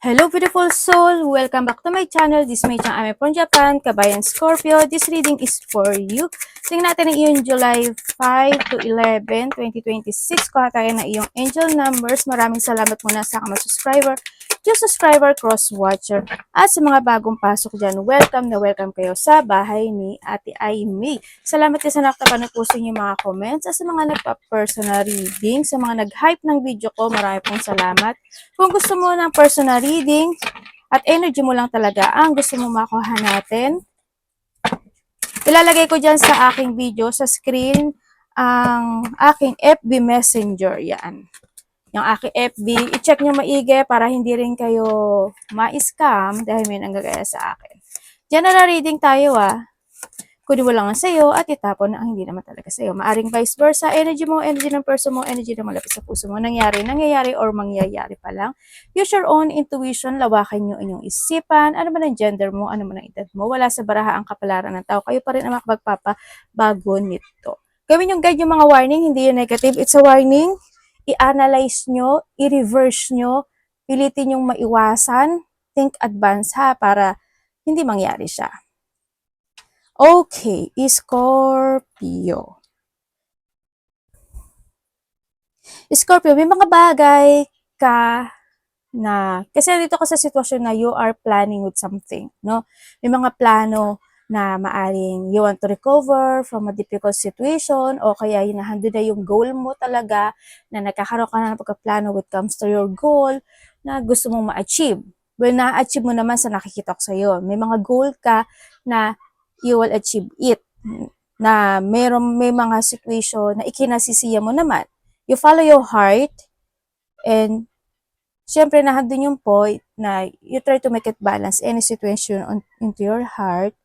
Hello beautiful soul! Welcome back to my channel. This is my channel. I'm from Japan, Kabayan Scorpio. This reading is for you. Tingnan natin ang iyong July 5 to 11, 2026. Kuha tayo na iyong angel numbers. Maraming salamat muna sa mga subscriber, yung subscriber, cross-watcher, at sa mga bagong pasok dyan. Welcome na welcome kayo sa bahay ni Ate Aimee. Salamat din sa nakatapan po sa inyong mga comments at sa mga nagpa-personal reading, sa mga nag-hype ng video ko. Marami pong salamat. Kung gusto mo ng personal reading at energy mo lang talaga ang gusto mo makuha natin, ilalagay ko dyan sa aking video, sa screen, ang aking FB Messenger. Yan. Yung aking FB, i-check nyo maigi para hindi rin kayo ma-scam dahil may nanggagaya sa akin. General reading tayo Kunin mo lang ang sa'yo at itapon na ang hindi naman talaga sa'yo. Maaring vice versa, energy mo, energy ng person mo, energy na malapit sa puso mo. Nangyayari, or mangyayari pa lang. Use your own intuition, lawakan nyo inyong isipan, ano man ang gender mo, ano man ang edad mo. Wala sa baraha ang kapalaran ng tao. Kayo pa rin ang makapagpapabago nito. Gawin yung guide yung mga warning, hindi yung negative. It's a warning. I-analyze nyo, i-reverse nyo, pilitin yung maiwasan, think advance para hindi mangyari siya. Okay, Scorpio. Scorpio, may mga bagay ka na, kasi dito ka sa sitwasyon na you are planning with something, no? May mga plano na maaring you want to recover from a difficult situation o kaya hinahando na yung goal mo talaga na nagkakaroon ka na ng pagkaplano when it comes to your goal na gusto mong ma-achieve. Well, na-achieve mo naman sa nakikita ko sa'yo. May mga goal ka na you will achieve it. Na may mga situation na ikinasisiya mo naman. You follow your heart and syempre nandun yung point na you try to make it balance any situation into your heart.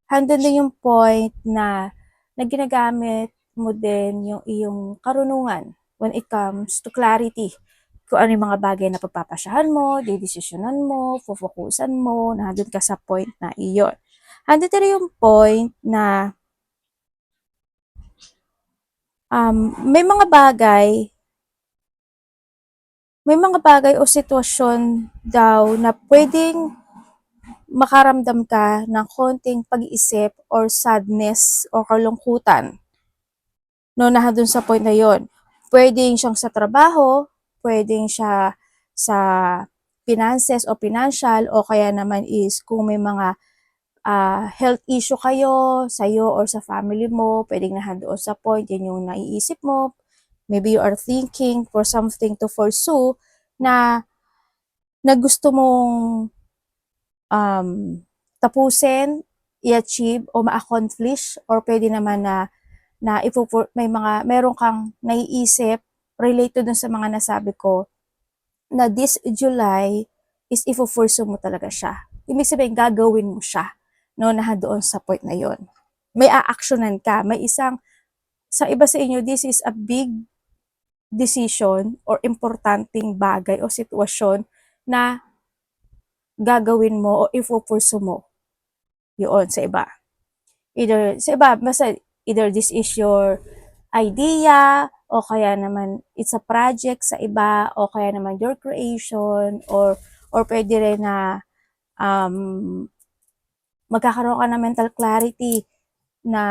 Handun din yung point na ginagamit mo din yung iyong karunungan when it comes to clarity. Kung ano yung mga bagay na pagpapasyahan mo, didesisyonan mo, fufokusan mo, nandun ka sa point na iyon. Handun din yung point na may mga bagay o sitwasyon daw na pwedeng makaramdam ka ng konting pag-iisip or sadness o kalungkutan. No, nandun sa point na yon. Pwedeng siyang sa trabaho, pwedeng siya sa finances o financial, o kaya naman is kung may mga health issue kayo, sa'yo or sa family mo, pwedeng nahandoon sa point, yan yung naiisip mo. Maybe you are thinking for something to pursue na gusto mong tapusin, i-achieve o ma-accomplish, or pwede naman na meron kang naiisip related dun sa mga nasabi ko na this July is ifo-pursue mo talaga siya. Ibig sabihin, gagawin mo siya, no, na doon sa point na yon. May a-actionan ka, may isang, sa iba sa inyo, this is a big decision or importanteng bagay o sitwasyon na gagawin mo o ifo-pursue mo. Yun, sa iba. Either this is your idea, o kaya naman it's a project sa iba, o kaya naman your creation, or pwede rin na magkakaroon ka ng mental clarity na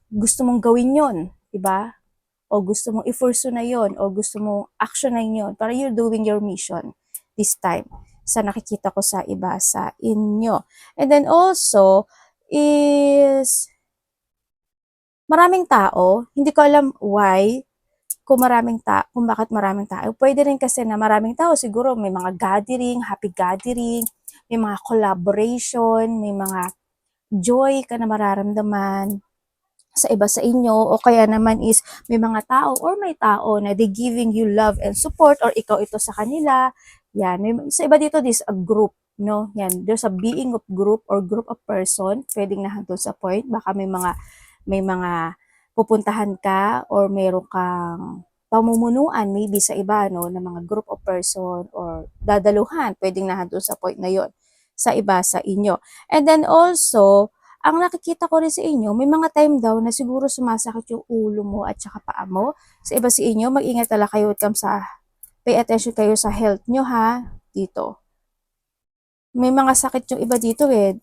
gusto mong gawin yon, diba? O gusto mong i-pursue na yon, o gusto mong action na yon, para you're doing your mission this time sa nakikita ko sa iba sa inyo. And then also is maraming tao, hindi ko alam why, kung bakit maraming tao. Pwede rin kasi na maraming tao, siguro may mga gathering, happy gathering, may mga collaboration, may mga joy ka na mararamdaman sa iba sa inyo, o kaya naman is may mga tao or may tao na they giving you love and support, or ikaw ito sa kanila. Yan, sa iba dito, this a group, no? Yan, there's a being of group or group of person, pwedeng nahandun sa point, baka may mga pupuntahan ka or meron kang pamumunuan maybe sa iba, no, na mga group of person or dadaluhan, pwedeng nahandun sa point na yon sa iba sa inyo. And then also, ang nakikita ko rin sa inyo, may mga time daw na siguro sumasakit yung ulo mo at saka paa mo. Sa iba sa inyo, mag-ingat talaga kayo pay attention kayo sa health nyo dito. May mga sakit yung iba dito eh.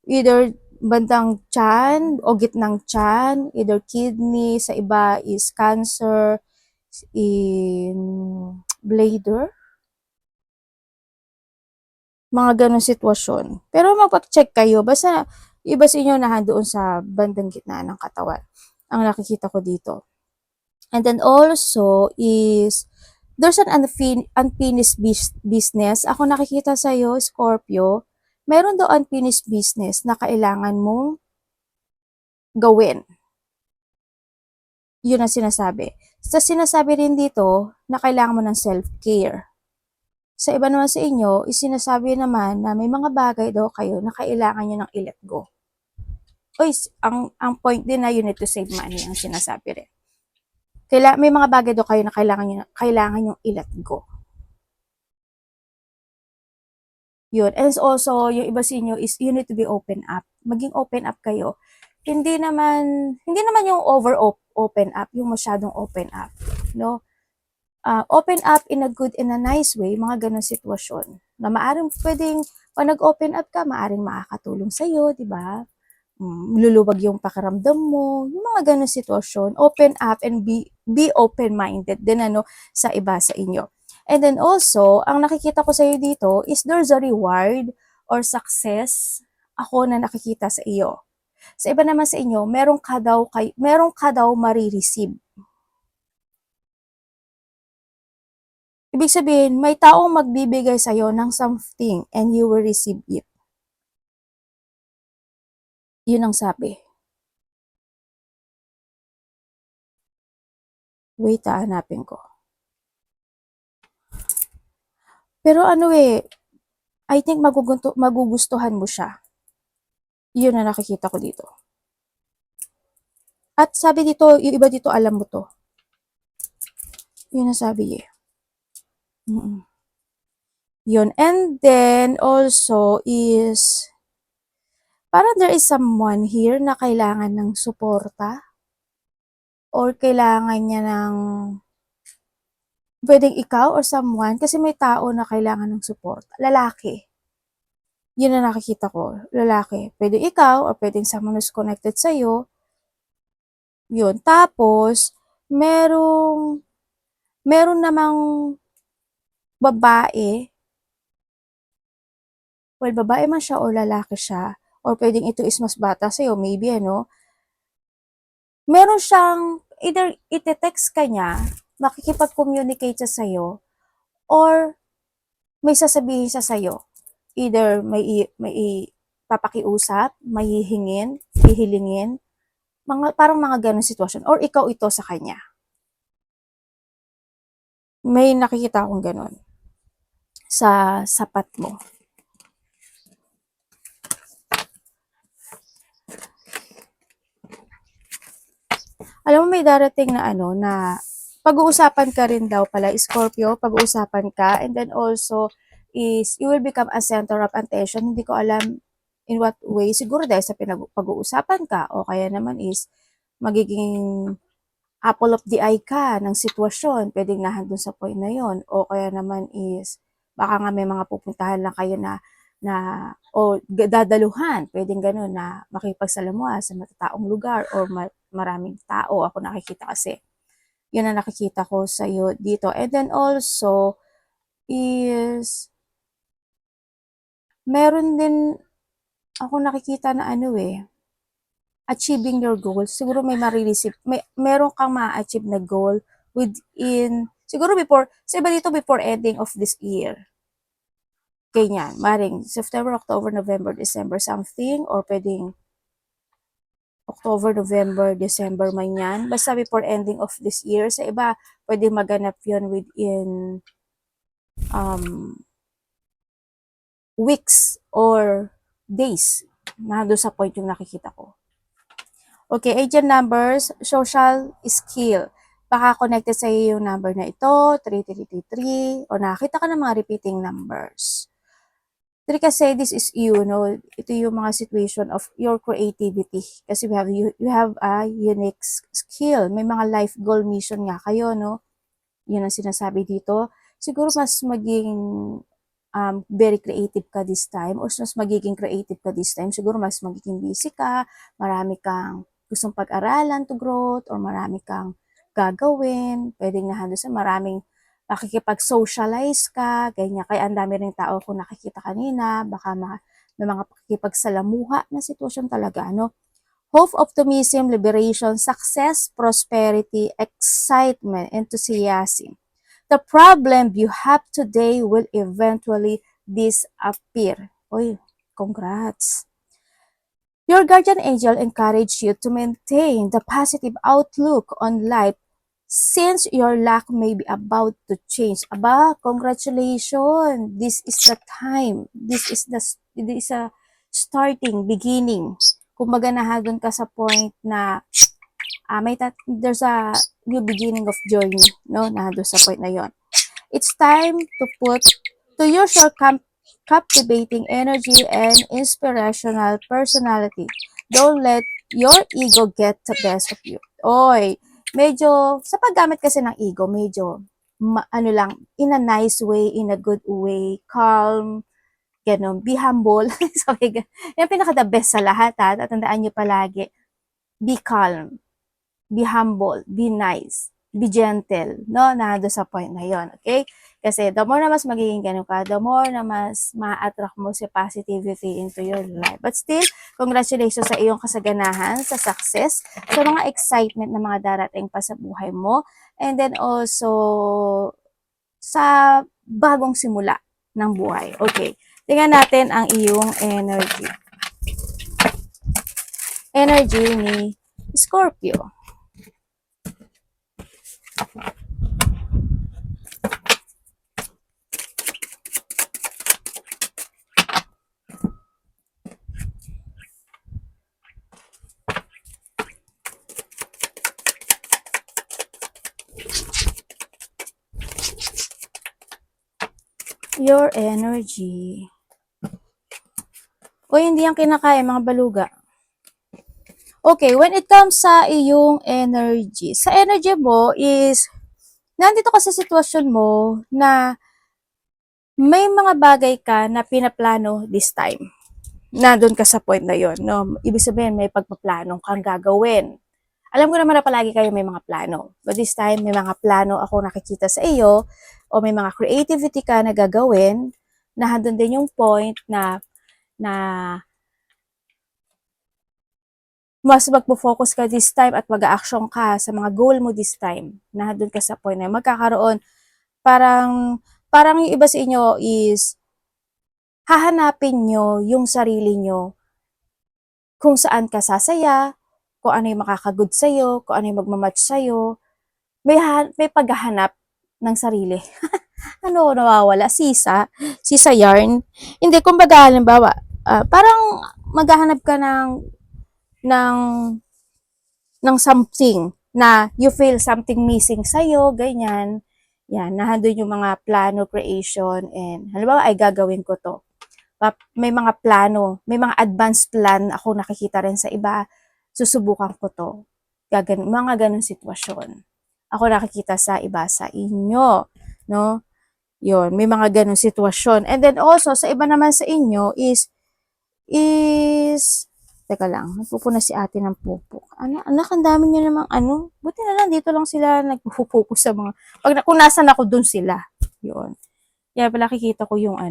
Either bandang tiyan o gitnang tiyan, either kidney, sa iba is cancer, in bladder, mga ganong sitwasyon. Pero mapag-check kayo, basta iba sa inyo na doon sa bandang gitna ng katawan. Ang nakikita ko dito. And then also is, there's an unfinished business. Ako nakikita sa'yo, Scorpio, meron daw unfinished business na kailangan mong gawin. Yun ang sinasabi. Sa sinasabi rin dito na kailangan mo ng self-care. Sa iba naman sa inyo, isinasabi naman na may mga bagay daw kayo na kailangan nyo ng i-let go. Uy, ang point din na you need to save money ang sinasabi rin. May mga bagay daw kayo na kailangan nyo i-let go. Yun. And also, yung iba sa inyo is you need to be open up. Maging open up kayo. Hindi naman yung open up, yung masyadong open up. No? Open up in a good and a nice way, mga ganong sitwasyon. Na maaring pwedeng, pag nag-open up ka, maaring makakatulong sa'yo, di ba? Luluwag yung pakiramdam mo, yung mga ganong sitwasyon. Open up and be open-minded din sa iba sa inyo. And then also, ang nakikita ko sa'yo dito is there's a reward or success ako na nakikita sa iyo. Sa iba naman sa inyo, meron ka daw marireceive. Ibig sabihin, may taong magbibigay sa'yo ng something and you will receive it. Yun ang sabi. Wait, hanapin ko. Pero I think magugustuhan mo siya. Yun ang nakikita ko dito. At sabi dito, yung iba dito alam mo to. Yun ang sabi eh. Yun. And then also is, parang there is someone here na kailangan ng suporta or kailangan niya ng pwedeng ikaw or someone kasi may tao na kailangan ng suporta. Lalaki. Yun ang nakikita ko. Lalaki. Pwede ikaw or pwedeng someone who's connected sa'yo. Yun. Tapos, meron namang babae. Well, babae man siya or lalaki siya. Or pwedeng ito is mas bata sa'yo. Maybe, meron siyang, either ite-text ka niya, makikipag-communicate siya sa'yo, or may sasabihin siya sa'yo. Either may papakiusap, may hihilingin, parang mga ganong sitwasyon, or ikaw ito sa kanya. May nakikita akong ganon sa sapat mo. Alam mo, may darating na na pag-uusapan ka rin daw pala, Scorpio, pag-uusapan ka, and then also is you will become a center of attention. Hindi ko alam in what way. Siguro dahil sa pag-uusapan ka, o kaya naman is magiging apple of the eye ka ng sitwasyon. Pwedeng nahandun sa point na yon. O kaya naman is baka nga may mga pupuntahan lang kayo na o dadaluhan, pwedeng gano'n na makipagsalamuha sa matataong lugar or maraming tao. Ako nakikita kasi. Yun ang nakikita ko sa iyo dito. And then also is meron din ako nakikita na achieving your goals. Siguro may meron kang ma-achieve na goal within, siguro sa iba dito before ending of this year. Ganyan, maring September, October, November, December something, or pwedeng October, November, December man yan. Basta before ending of this year. Sa iba, pwedeng maganap yun within weeks or days. Nandun sa point yung nakikita ko. Okay, agent numbers, social skill. Baka connected sa iyo yung number na ito, 3333, o nakakita ka ng mga repeating numbers. Kasi this is you, no? Ito yung mga situation of your creativity. Kasi you have a unique skill. May mga life goal mission nga kayo, no? Yun ang sinasabi dito. Siguro mas maging very creative ka this time or mas magiging creative ka this time. Siguro mas magiging busy ka, marami kang gustong pag-aralan to growth or marami kang gagawin. Pwedeng nahandol sa maraming makikipag-socialize ka, ganyan. Kaya ang dami rin tao kung nakikita kanina, baka may mga pakikipagsalamuha na sitwasyon talaga, no? Hope, optimism, liberation, success, prosperity, excitement, enthusiasm. The problem you have today will eventually disappear. Oy, congrats. Your guardian angel encouraged you to maintain the positive outlook on life since your luck may be about to change. Aba, congratulations. This is the time. This is a starting, beginning. Kumbaga nahadon ka sa point na there's a new beginning of journey, no? Nahadon sa point na yon. It's time to use your captivating energy and inspirational personality. Don't let your ego get the best of you. Oy, medyo, sa paggamit kasi ng ego, medyo, ano lang, in a nice way, in a good way, calm, ganun, be humble. Sabi, yung pinaka-the best sa lahat, ha? Tatandaan nyo palagi, be calm, be humble, be nice, be gentle, no? Nado sa point na yon, okay? Kasi the more na mas magiging ganun ka, the more na mas ma-attract mo si positivity into your life. But still, congratulations sa iyong kasaganahan, sa success, sa mga excitement na mga darating pa sa buhay mo, and then also sa bagong simula ng buhay. Okay, tingnan natin ang iyong energy. Energy ni Scorpio. Your energy. O hindi yan kinakain, mga baluga. Okay, when it comes sa iyong energy, sa energy mo is, nandito ka sa sitwasyon mo na may mga bagay ka na pinaplano this time. Nandun ka sa point na yon, no? Ibig sabihin, may pagpaplano kang gagawin. Alam ko naman na palagi kayo may mga plano. But this time, may mga plano ako nakikita sa iyo o may mga creativity ka na gagawin na handun din yung point na mas magpo-focus ka this time at mag-a-action ka sa mga goal mo this time. Na handun ka sa point na magkakaroon parang yung iba sa inyo is hahanapin nyo yung sarili nyo kung saan ka sasaya, kung ano yung makakagood sa'yo, kung ano yung magmamatch sa'yo. May paghahanap ng sarili. Ano nawawala? Sisa yarn. Hindi, kumbaga, halimbawa, parang maghahanap ka ng something na you feel something missing sa'yo, ganyan. Yan, nandun yung mga plano, creation, and halimbawa, ay gagawin ko to. May mga plano, may mga advanced plan ako nakikita rin sa iba, susubukan ko to. Mga ganun sitwasyon. Ako nakikita sa iba sa inyo, no? Yun, may mga ganun sitwasyon. And then also, sa iba naman sa inyo is, teka lang, nagpupuna si ate ng pupok. Anak, ang dami niya namang buti na lang, dito lang sila nagpo-focus sa mga, kung nasan ako, dun sila. Yun. Kaya pala kikita ko yung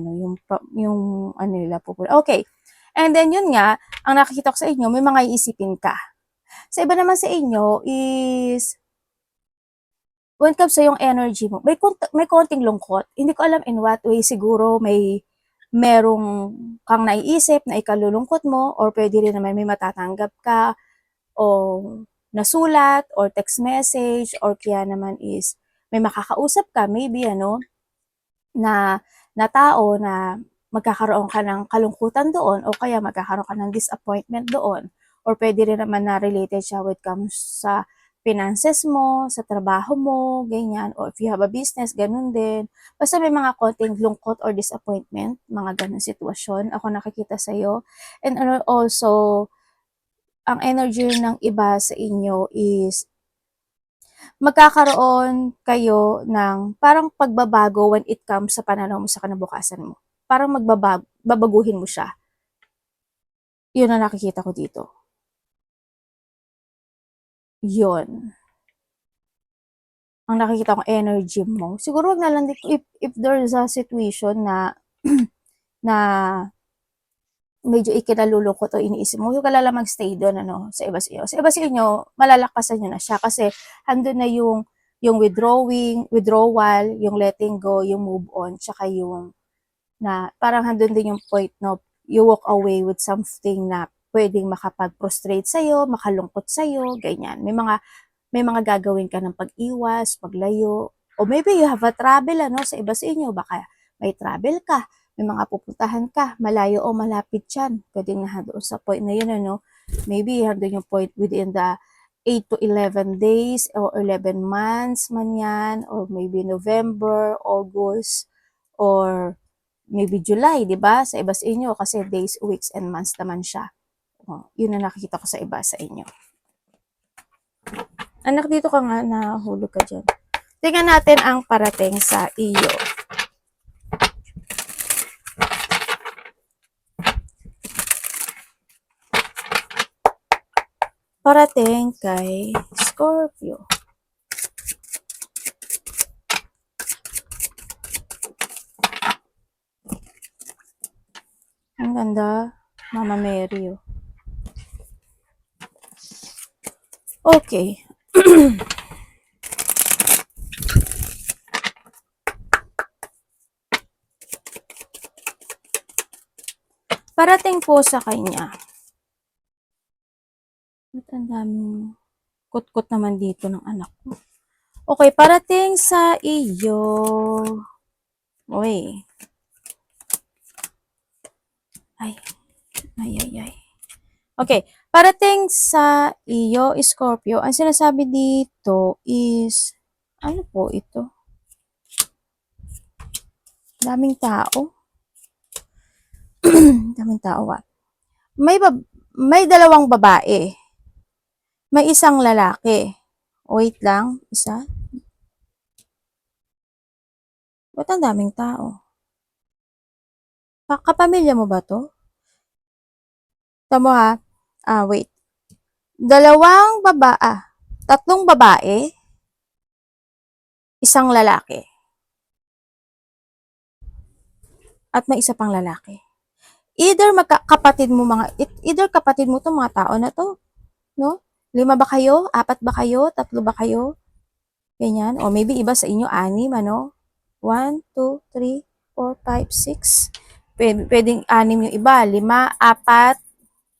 nila pupuna. Okay. And then yun nga, ang nakikita ko sa inyo, may mga iisipin ka. Sa iba naman sa inyo is, when it comes sa yung energy mo, may konting lungkot. Hindi ko alam in what way, siguro merong kang naiisip na ikalulungkot mo, or pwede rin naman may matatanggap ka, o nasulat, or text message, or kaya naman is, may makakausap ka, maybe na tao na magkakaroon ka ng kalungkutan doon, o kaya magkakaroon ka ng disappointment doon, or pwede rin naman na related siya with comes sa finances mo, sa trabaho mo, ganyan, or if you have a business, ganun din. Basta may mga konting lungkot or disappointment, mga ganun sitwasyon, ako nakikita sa'yo. And also, ang energy ng iba sa inyo is, magkakaroon kayo ng parang pagbabago when it comes sa pananaw mo sa kinabukasan mo. parang babaguhin mo siya. Yun ang nakikita ko dito. Yun. Ang nakikita kong energy mo. Siguro wag na lang dito, if there's a situation na na medyo ikinalulungkot o iniisip mo, huwag ka lang magstay doon sa iba sa inyo. Sa iba sa inyo, malalakasan nyo na siya kasi andun na yung withdrawal, yung letting go, yung move on, tsaka yung na parang handun din yung point no, you walk away with something na pwedeng makapag-prostrate sa'yo, makalungkot sa'yo, ganyan. May mga gagawin ka ng pag-iwas, paglayo, o maybe you have a travel sa iba sa inyo, baka may travel ka, may mga pupuntahan ka, malayo o malapit yan. Pwedeng na doon sa point na yun, maybe handun yung point within the 8 to 11 days or 11 months man yan, or maybe November, August, or maybe July, di ba? Sa iba sa inyo, kasi days, weeks, and months naman siya. Yun na nakikita ko sa iba sa inyo. Anak, dito ka nga, nahulog ka dyan. Tingnan natin ang parating sa iyo. Parating kay Scorpio. Ang ganda, Mama Mary. Okay. Parating po sa kanya. Ba't ang daming kot-kot naman dito ng anak ko? Okay, parating sa iyo. Uy. Ay. Okay, parating sa iyo, Scorpio, ang sinasabi dito is, ano po ito? Daming tao. Daming tao. May dalawang babae. May isang lalaki. Wait lang, isa. Ba't ang daming tao? Kapamilya mo ba to? Tamo ha. Wait. Tatlong babae, isang lalaki. At may isa pang lalaki. Either kapatid mo to mga tao na to, no? 5 ba kayo? 4 ba kayo? 3 ba kayo? Ganyan. O maybe iba sa inyo, 6, 1, 2, 3, 4, 5, 6. Pwedeng 6 yung iba. 5, 4, 5,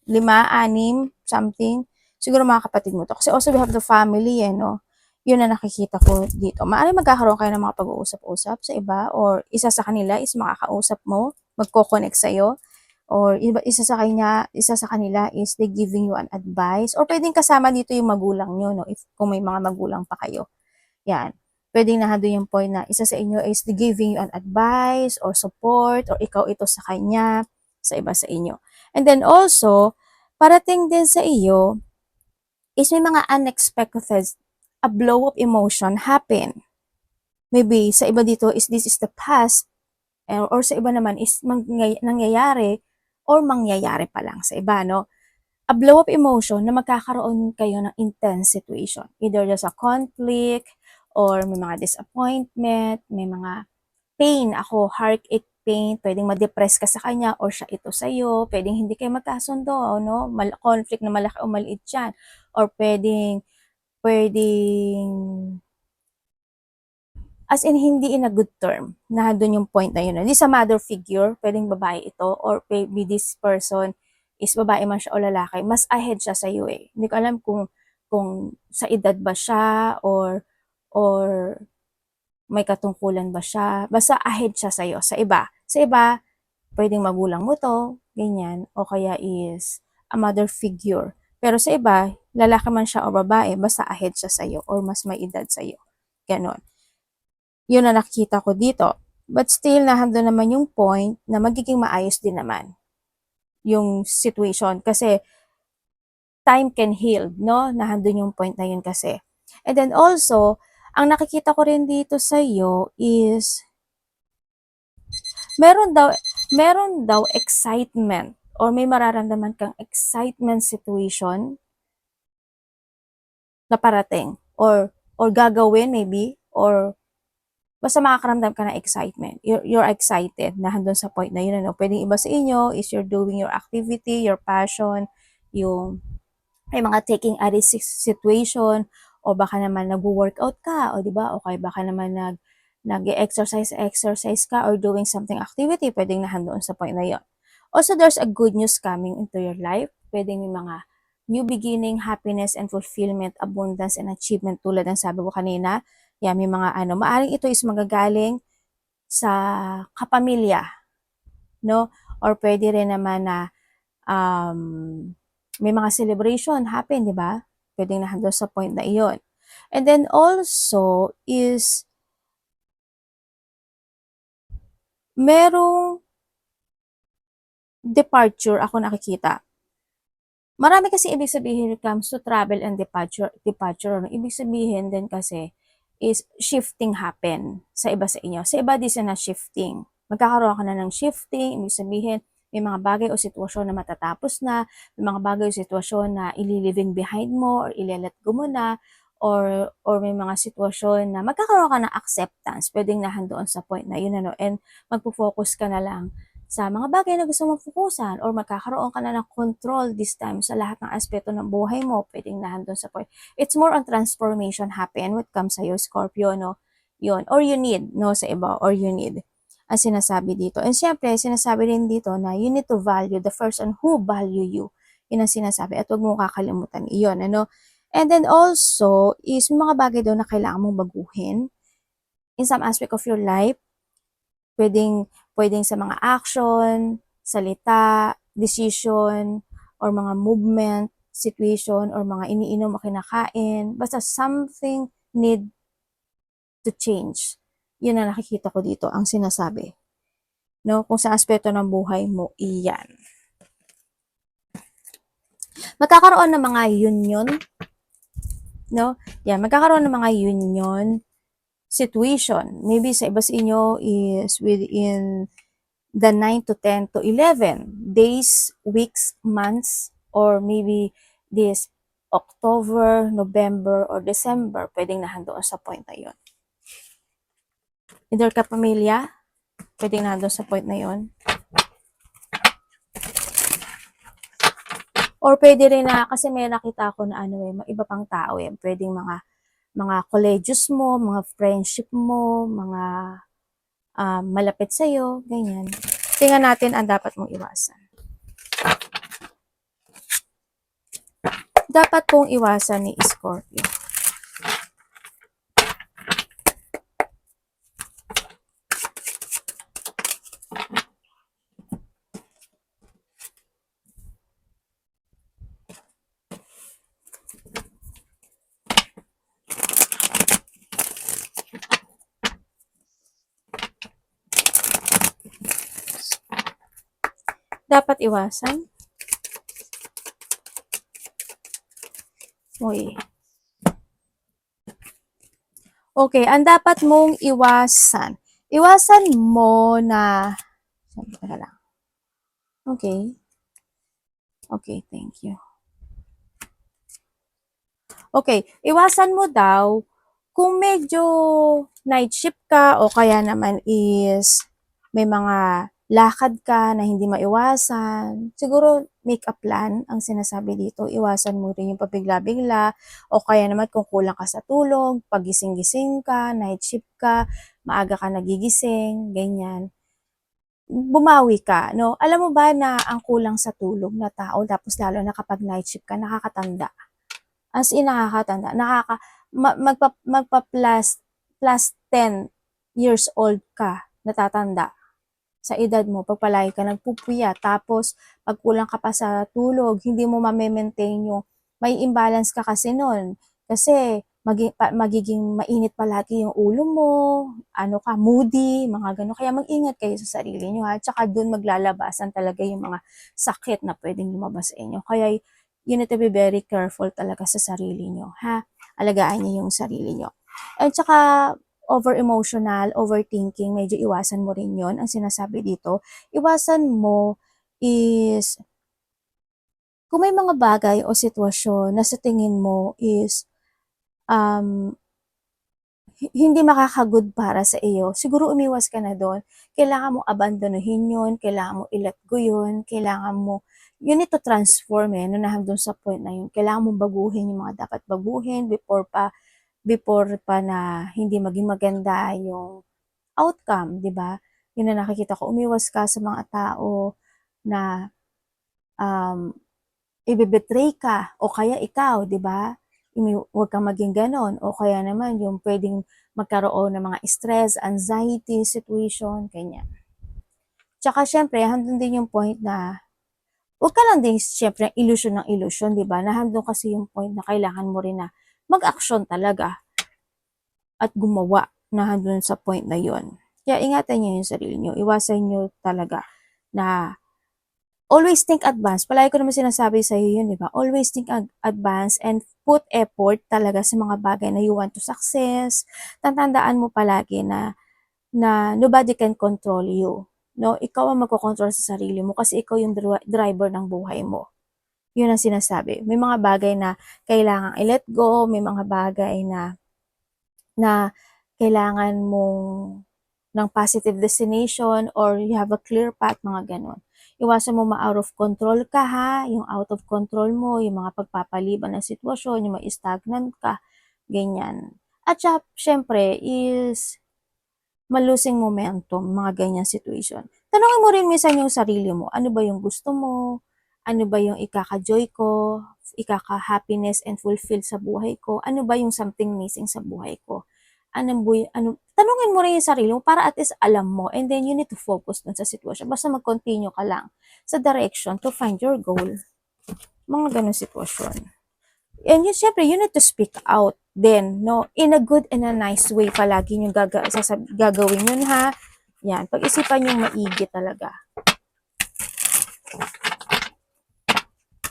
6, something. Siguro mga kapatid mo to. Kasi also we have the family, no? Yun na nakikita ko dito. Maaaring magkakaroon kayo ng mga pag-uusap-usap sa iba, or isa sa kanila is makakausap mo, magko-connect sa'yo, or isa sa kanila is they giving you an advice, or pwedeng kasama dito yung magulang nyo, no? Kung may mga magulang pa kayo. Yan. Pwedeng doon yung point na isa sa inyo is they giving you an advice or support, or ikaw ito sa kanya, sa iba sa inyo. And then also, parating din sa iyo is may mga unexpected, a blow of emotion happen. Maybe sa iba dito is this is the past, or sa iba naman is nangyayari or mangyayari pa lang sa iba, no? A blow of emotion na magkakaroon kayo ng intense situation. Either there's a conflict, or may mga disappointment, may mga pain, heartache pain, pwedeng ma-depress ka sa kanya or siya ito sa'yo, pwedeng hindi kayo magkasundo, no? Conflict na malaki o maliit yan. Or pwedeng as in, hindi in a good term, na doon yung point na yun. Hindi sa mother figure, pwedeng babae ito, or maybe this person is babae man siya o lalaki, mas ahead siya sa iyo eh. Hindi ko alam kung sa edad ba siya, or may katungkulan ba siya. Basta ahead siya sa iyo. Sa iba, pwedeng magulang mo to, ganyan, o kaya is a mother figure. Pero sa iba, lalaki man siya o babae, basta ahead siya sa iyo, or mas may edad sa iyo. Ganon. Yun na nakikita ko dito. But still, nahando naman yung point na magiging maayos din naman yung situation. Kasi time can heal, no? Nahando yung point na yun kasi. And then also, ang nakikita ko rin dito sa iyo is meron daw, meron daw excitement or may mararamdaman kang excitement situation na parating or gagawin maybe or basta makakaramdam ka ng excitement. You're excited na handun sa point na yun. Ano. Pwedeng iba sa inyo is you're doing your activity, your passion, yung may mga taking a risk situation o baka naman nag-workout ka o di ba? O kaya baka naman nag-exercise ka or doing something activity, pwedeng nahandoon sa point na yun. Also, there's a good news coming into your life. Pwedeng may mga new beginning, happiness and fulfillment, abundance and achievement tulad ng sabi ko kanina. Yan, may mga maaring ito is magagaling sa kapamilya, no? Or pwede rin naman na may mga celebration happen, di ba? Pwedeng nahandol sa point na iyon. And then also is merong departure ako nakikita. Marami kasi ibig sabihin when it comes to travel and departure. Ano? Ibig sabihin din kasi is shifting happen sa iba sa inyo. Sa iba di na shifting. Magkakaroon ka na ng shifting, ibig sabihin may mga bagay o sitwasyon na matatapos na, may mga bagay o sitwasyon na ililiving behind mo or ilalet go mo na, or may mga sitwasyon na magkakaroon ka ng acceptance, pwedeng nahandoon sa point na yun and magpo-focus ka na lang sa mga bagay na gusto mong fokusan or magkakaroon ka na ng control this time sa lahat ng aspeto ng buhay mo, pwedeng nahandun sa point. It's more on transformation happen when it comes sa iyo, Scorpio, no? Yun. Or you need, no, sa iba, or you need ang sinasabi dito. And syempre, sinasabi rin dito na you need to value the person who value you. Yun ang sinasabi. At huwag mong kakalimutan iyon, ano? And then also, is mga bagay daw na kailangan mong baguhin in some aspect of your life. Pwedeng sa mga action, salita, decision, or mga movement, situation, or mga iniinom o kinakain. Basta something need to change. Yun ang nakikita ko dito, ang sinasabi. No? Kung sa aspeto ng buhay mo, iyan. Magkakaroon ng mga union, no? Yan, magkakaroon ng mga union situation. Maybe sa iba sa inyo is within the 9 to 10 to 11 days, weeks, months, or maybe this October, November, or December, pwedeng nahandoon sa point na yun. Either kapamilya, pwedeng nahandoon sa point na yun. Or pwede rin na, kasi may nakita ako na iba pang tao pwedeng mga colleges mo, mga friendship mo, mga malapit sa'yo, ganyan. Tingnan natin ang dapat mong iwasan. Dapat pong iwasan ni Scorpio. Dapat iwasan. Uy. Okay, ang dapat mong iwasan. Iwasan mo na... Teka lang. Okay. Okay, thank you. Okay, iwasan mo daw kung medyo night shift ka o kaya naman is may mga lakad ka na hindi maiwasan, siguro make a plan ang sinasabi dito. Iwasan mo rin yung pabigla-bigla o kaya naman kung kulang ka sa tulog, pagising-gising ka, night shift ka, maaga ka nagigising, ganyan. Bumawi ka, no? Alam mo ba na ang kulang sa tulog na tao, tapos lalo na kapag night shift ka, nakakatanda. As in, nakakatanda. Magpa plus 10 years old ka, natatanda sa edad mo, pag palagi ka nagpupuya, tapos pag kulang ka pa sa tulog, hindi mo ma-maintain yung, may imbalance ka kasi nun. Kasi magiging mainit palagi yung ulo mo, moody, mga gano'n. Kaya mag-ingat kayo sa sarili nyo, ha? Tsaka dun maglalabasan talaga yung mga sakit na pwedeng lumabas sa inyo. Kaya you need to be very careful talaga sa sarili nyo, ha? Alagaan niyo yung sarili nyo. At tsaka, over-emotional, overthinking, medyo iwasan mo rin yon. Ang sinasabi dito, iwasan mo is, kung may mga bagay o sitwasyon na sa tingin mo is um, hindi makaka-good para sa iyo, siguro umiwas ka na doon. Kailangan mo abandonuhin yun, kailangan mo i-let go yun, kailangan mo, you need to transform no, nandun sa point na yun. Kailangan mo baguhin yung mga dapat baguhin before pa na hindi maging maganda yung outcome, di ba? Yun na nakikita ko, umiwas ka sa mga tao na um, ibebetray ka o kaya ikaw, di ba? Huwag kang maging ganon o kaya naman yung pwedeng magkaroon ng mga stress, anxiety, situation, ganyan. Tsaka syempre, handun din yung point na huwag ka lang din syempre illusion ng illusion, di ba? Nahandun kasi yung point na kailangan mo rin na mag-action talaga at gumawa na handun sa point na yon. Kaya ingatan niyo yung sarili niyo, iwasan niyo talaga na always think advance. Palagi ko naman sinasabi sa iyo yun, di ba? Always think advance and put effort talaga sa mga bagay na you want to success. Tandaan mo palagi na nobody can control you. No, ikaw ang magkocontrol sa sarili mo kasi ikaw yung driver ng buhay mo. Yun ang sinasabi. May mga bagay na kailangan i-let go, may mga bagay na kailangan mong ng positive destination or you have a clear path, mga ganon. Iwasan mo ma-out of control ka ha, yung out of control mo, yung mga pagpapaliban ng sitwasyon, yung ma-stagnant ka, ganyan. At syempre is ma-losing momentum, mga ganyan situation. Tanungin mo rin minsan yung sarili mo, ano ba yung gusto mo, ano ba yung ikaka-joy ko, ikaka-happiness and fulfill sa buhay ko, ano ba yung something missing sa buhay ko. Tanungin mo rin yung sarili mo para at least alam mo and then you need to focus dun sa sitwasyon. Basta mag-continue ka lang sa direction to find your goal. Mga ganun sitwasyon. And yun, syempre, you need to speak out then, no? In a good and a nice way palagi yung gagawin yun, ha? Yan, pag-isipan yung maigi talaga.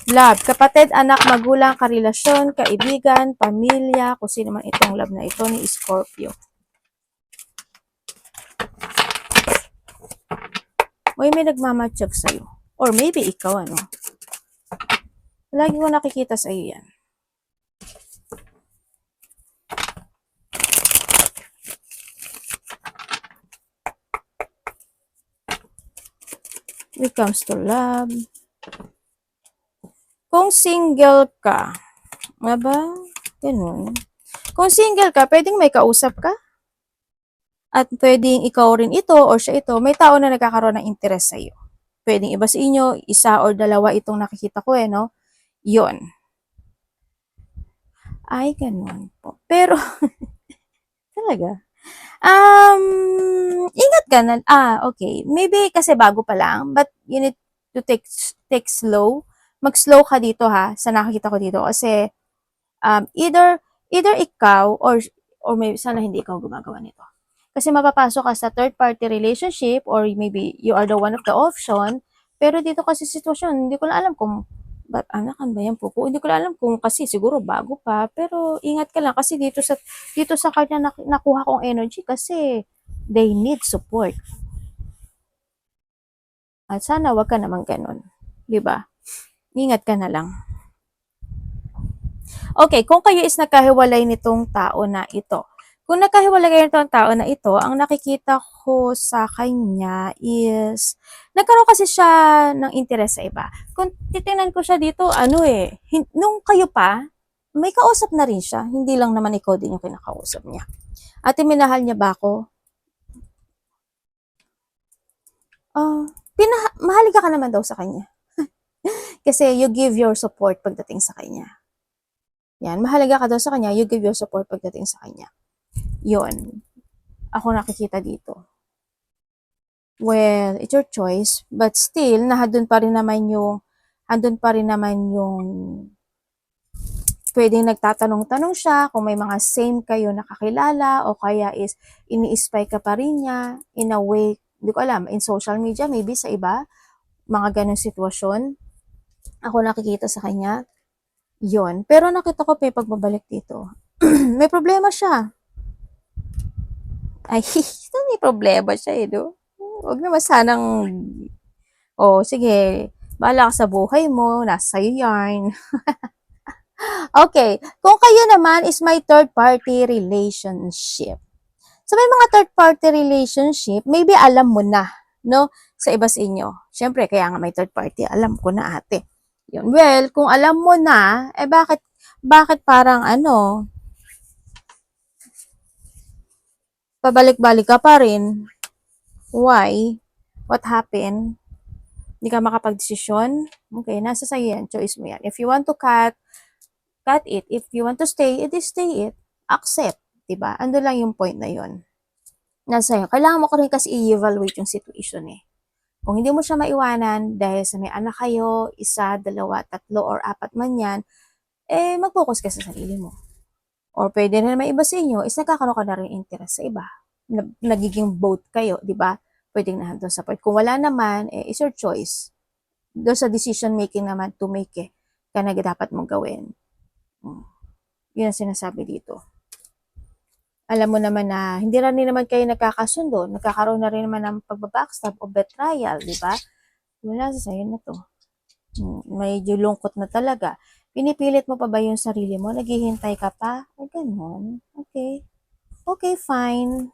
Love, kapatid, anak, magulang, karelasyon, kaibigan, pamilya, kung sino man itong love na ito ni Scorpio. May nagmamatsyag sa'yo. Or maybe ikaw, ano? Lagi ko nakikita sa'yo yan. When it comes to love. Kung single ka, ba? Ganun. Kung single ka, pwedeng may kausap ka. At pwedeng ikaw rin ito or siya ito, may tao na nagkakaroon ng interest sa iyo. Pwedeng iba sa inyo, isa or dalawa itong nakikita ko no? Yun. Ay, ganun po. Pero, talaga. Ingat ka na. Okay. Maybe kasi bago pa lang, but you need to take slow. Mag-slow ka dito ha, sa nakikita ko dito. Kasi, either ikaw or maybe sana hindi ikaw gumagawa nito. Kasi mapapasok ka sa third-party relationship or maybe you are the one of the option. Pero dito kasi sitwasyon, hindi ko na alam kung anakan ba yan po? Hindi ko na alam kung kasi siguro bago pa. Pero ingat ka lang kasi dito sa kanya nakuha kong energy kasi they need support. At sana wag ka naman ganun. Diba? Ingat ka na lang. Okay, kung kayo is nagkahiwalay nitong tao na ito, kung nagkahiwalay kayo nitong tao na ito, ang nakikita ko sa kanya is, nagkaroon kasi siya ng interes sa iba. Kung titingnan ko siya dito, nung kayo pa, may kausap na rin siya. Hindi lang naman ikaw din yung kinakausap niya. Ate, minahal niya ba ako? Mahaliga ka naman daw sa kanya. Kasi you give your support pagdating sa kanya. Yan, mahalaga ka daw sa kanya, you give your support pagdating sa kanya. Yun. Ako nakikita dito. Well, it's your choice, but still, andun pa rin naman yung pwedeng nagtatanong-tanong siya kung may mga same kayo nakakilala o kaya is ini-spy ka pa rin niya in a way, hindi ko alam, in social media, maybe sa iba, mga ganong sitwasyon. Ako nakikita sa kanya, yun. Pero nakita ko may pagbabalik dito. May problema siya. Ay, may problema siya eh, no? Huwag naman sanang, oh, sige, bahala ka sa buhay mo, nasa sa'yo yarn. Okay, kung kayo naman is may third party relationship. So may mga third party relationship, maybe alam mo na, no? Sa iba sa inyo. Siyempre, kaya nga may third party, alam ko na ate. Yun. Well, kung alam mo na, eh bakit parang ano, pabalik-balik ka pa rin? Why? What happened? Hindi ka makapag-desisyon? Okay, nasa sa'yo yan. Choice mo yan. If you want to cut it. If you want to stay, it is stay it. Accept. Diba? Ando lang yung point na yun. Nasa sa'yo. Kailangan mo ko rin kasi i-evaluate yung situation eh. Kung hindi mo siya maiwanan dahil sa may anak kayo, isa, dalawa, tatlo, or apat man yan, eh mag-focus ka sa sarili mo. Or pwede na naman iba sa inyo, is nagkakaroon ka na rin interest sa iba. Nagiging both kayo, di ba? Pwedeng nahandon sa point. Kung wala naman, eh, is your choice. Doon sa decision making naman to make eh, ka na dapat mong gawin. Yun ang sinasabi dito. Alam mo naman na hindi rin naman kayo nagkakasundo, nagkakaroon na rin naman ng pagbabackstab o betrayal, di ba? Wala sa sayo na to. Medyo lungkot na talaga. Pinipilit mo pa ba yung sarili mo? Naghihintay ka pa? O ganun. Okay. Okay, fine.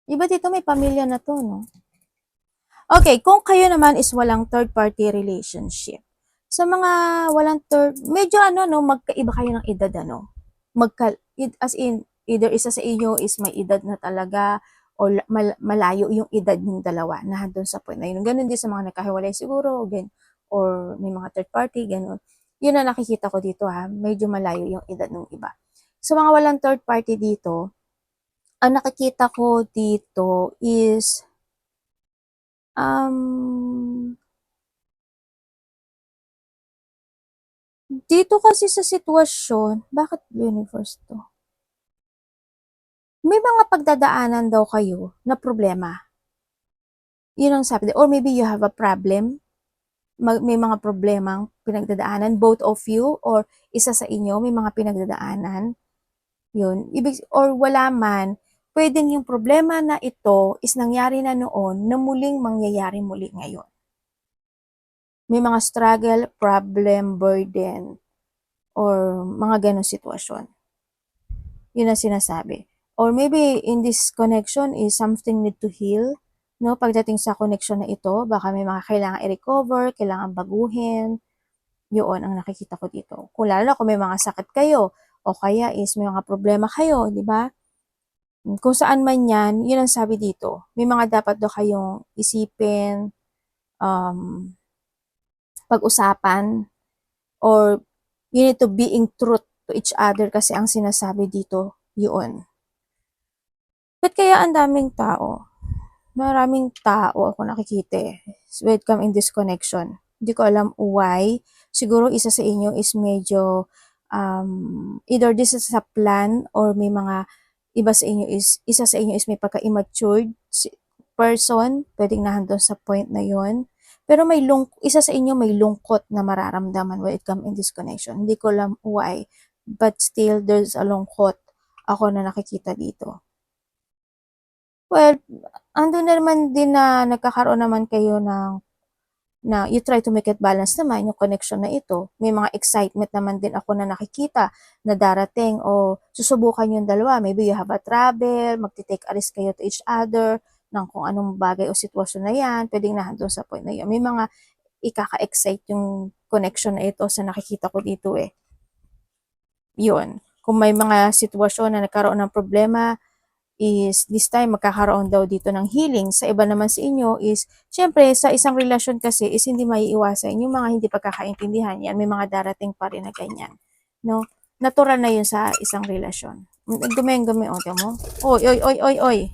Iba dito may pamilya na to, no? Okay, kung kayo naman is walang third-party relationship. Sa mga walang third, medyo ano, no, magkaiba kayo ng edad, ano? As in, either isa sa inyo is may edad na talaga, o malayo yung edad ng dalawa na doon sa point na yun. Ganun din sa mga nagkahiwalay siguro, or may mga third party, ganun. Yun na nakikita ko dito ha, medyo malayo yung edad ng iba. Sa mga walang third party dito, ang nakikita ko dito is dito kasi sa sitwasyon, bakit universe to? May mga pagdadaanan daw kayo na problema. Yun ang sabi. Or maybe you have a problem. May mga problemang pinagdadaanan, both of you or isa sa inyo, may mga pinagdadaanan. Yun. Or wala man, pwedeng yung problema na ito is nangyari na noon na muling mangyayari muli ngayon. May mga struggle, problem, burden, or mga ganong sitwasyon. Yun ang sinasabi. Or maybe in this connection is something need to heal. No, pagdating sa connection na ito, baka may mga kailangan i-recover, kailangan baguhin. Yun ang nakikita ko dito. Kung lalo na kung may mga sakit kayo, o kaya is may mga problema kayo, di ba? Kung saan man yan, yun ang sabi dito. May mga dapat daw kayong isipin, pag-usapan, or you need to being truth to each other kasi ang sinasabi dito, yun. Ba't kaya ang daming tao? Maraming tao ako nakikita eh. Welcome in this connection. Hindi ko alam why. Siguro isa sa inyo is medyo either this is a plan or may mga isa sa inyo is may pagka-immature person. Pwedeng nahandon sa point na yon. Pero isa sa inyo may lungkot na mararamdaman when it comes in this connection. Hindi ko alam why. But still, there's a lungkot ako na nakikita dito. Well, andun na naman din na nagkakaroon naman kayo na you try to make it balance naman yung connection na ito. May mga excitement naman din ako na nakikita na darating o susubukan yung dalawa. Maybe you have a travel, magti-take a risk kayo to each other ng kung anong bagay o sitwasyon na yan. Pwedeng nahandun sa point na yan. May mga ikaka-excite yung connection na ito sa nakikita ko dito eh. Yun. Kung may mga sitwasyon na nagkaroon ng problema, is this time magkakaroon daw dito ng healing. Sa iba naman sa inyo is, syempre, sa isang relasyon kasi is hindi maiiwasan yung mga hindi pagkakaintindihan. Yan, may mga darating pa rin na ganyan. No? Natural na yun sa isang relasyon. Gumi, o, mo. Oy.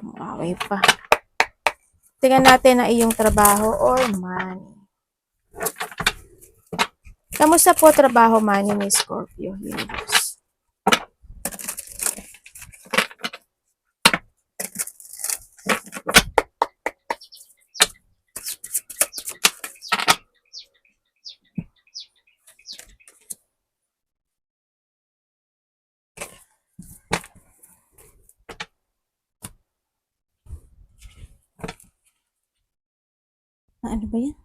Okay pa. Tingnan natin na iyong trabaho or money. Kamusta po trabaho money ni Scorpio Universe? Ano ba yan?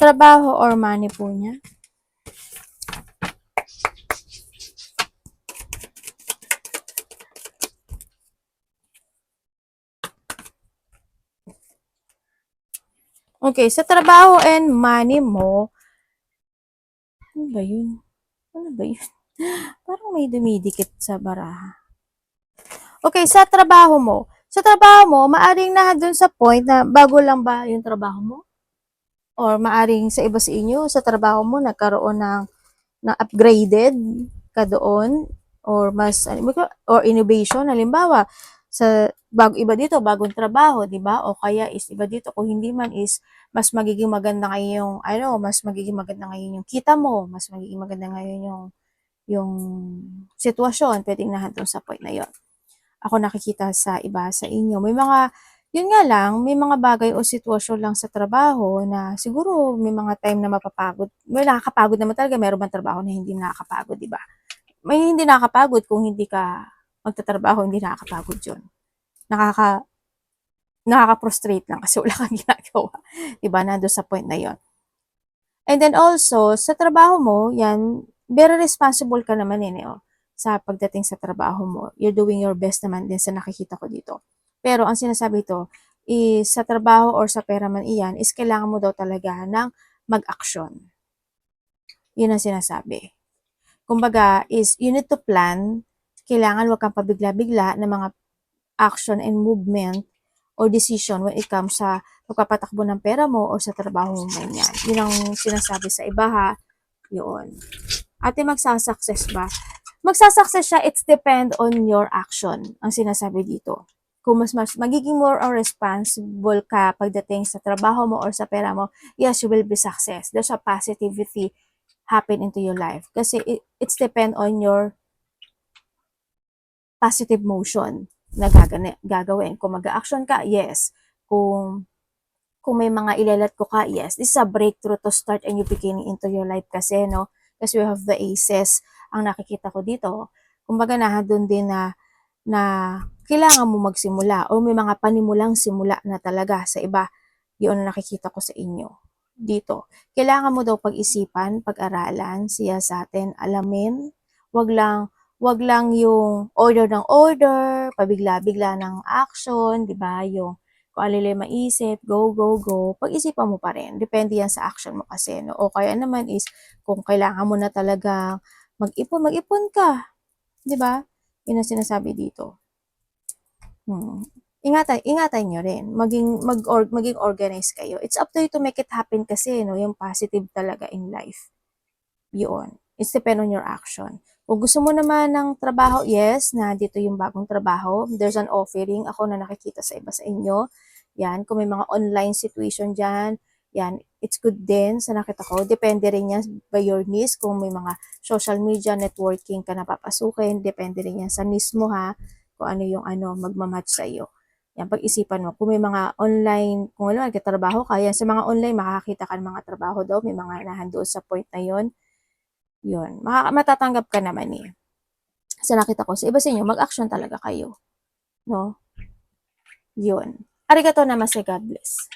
Trabaho or money po niya? Okay, sa trabaho and money mo, ano ba yun? Ano ba yun? Parang may dumidikit sa baraha. Okay, sa trabaho mo. Sa trabaho mo, maaring na dun sa point na bago lang ba yung trabaho mo? Or maaring sa iba sa inyo, sa trabaho mo, nagkaroon ng upgraded ka doon? Or mas, or innovation, halimbawa, sa bago iba dito, bagong trabaho, di ba? O kaya is iba dito, kung hindi man is mas magiging maganda ngayon yung, mas magiging maganda ngayon yung kita mo, mas magiging maganda ngayon yung sitwasyon, pwedeng nahantong sa point na yon. Ako nakikita sa iba sa inyo. May mga, yun nga lang, may mga bagay o sitwasyon lang sa trabaho na siguro may mga time na mapapagod. May nakakapagod naman talaga. Meron bang trabaho na hindi nakakapagod, di ba? May hindi nakakapagod kung hindi ka magtatrabaho, hindi nakakapagod yun. Nakaka-frustrate lang kasi wala kang ginagawa. Di ba? Nando sa point na yon. And then also, sa trabaho mo, yan, very responsible ka naman sa pagdating sa trabaho mo. You're doing your best naman din sa nakikita ko dito. Pero ang sinasabi ito, is sa trabaho or sa pera man iyan, is kailangan mo daw talaga ng mag-action. Yun ang sinasabi. Kumbaga, is you need to plan, kailangan wag kang pabigla-bigla ng mga action and movement or decision when it comes sa pagpapatakbo ng pera mo or sa trabaho mo man yan. Yun ang sinasabi sa iba ha. Yun. Ate, magsasucess ba? Magsasucess siya, it's depend on your action, ang sinasabi dito. Kung mas magiging more or responsible ka pagdating sa trabaho mo or sa pera mo, yes, you will be success. There's a positivity happen into your life. Kasi it's depend on your positive motion na gagawin. Kung mag-action ka, yes. Kung may mga ilalat ko ka, yes. This is a breakthrough to start a new beginning into your life kasi, no? Kasi we have the aces. Ang nakikita ko dito, kumbaga doon din na kailangan mo magsimula o may mga panimulang simula na talaga sa iba. Yun ang nakikita ko sa inyo dito. Kailangan mo daw pag-isipan, pag-aralan, siyasatin, alamin. Wag lang yung order ng order, pabigla-bigla ng action, 'di ba? Yung kung alin lang maisip, go, go, go, pag-isipan mo pa rin. Depende yan sa action mo kasi, no? O kaya naman is, kung kailangan mo na talaga mag-ipon ka. 'Di ba? Yun ang sinasabi dito. Ingatan nyo rin. Maging organized kayo. It's up to you to make it happen kasi, no? Yung positive talaga in life. Yun. It's depend on your action. Kung gusto mo naman ng trabaho, yes, na dito yung bagong trabaho. There's an offering. Ako na nakikita sa iba sa inyo. Yan. Kung may mga online situation dyan, yan. It's good din sa nakita ko. Depende rin yan by your needs. Kung may mga social media, networking ka na papasukin, depende rin yan sa needs mo ha. Kung ano yung magmamatch sa iyo. Yan, pag-isipan mo. Kung may mga online, kung ano, nagtatrabaho ka, yan, sa mga online, makakita ka ng mga trabaho daw. May mga nahandoon sa point na yon. Yun. Matatanggap ka naman eh. Sa nakita ko, sa iba sa inyo, mag-action talaga kayo. No? Yun. Arigato namaste, God bless.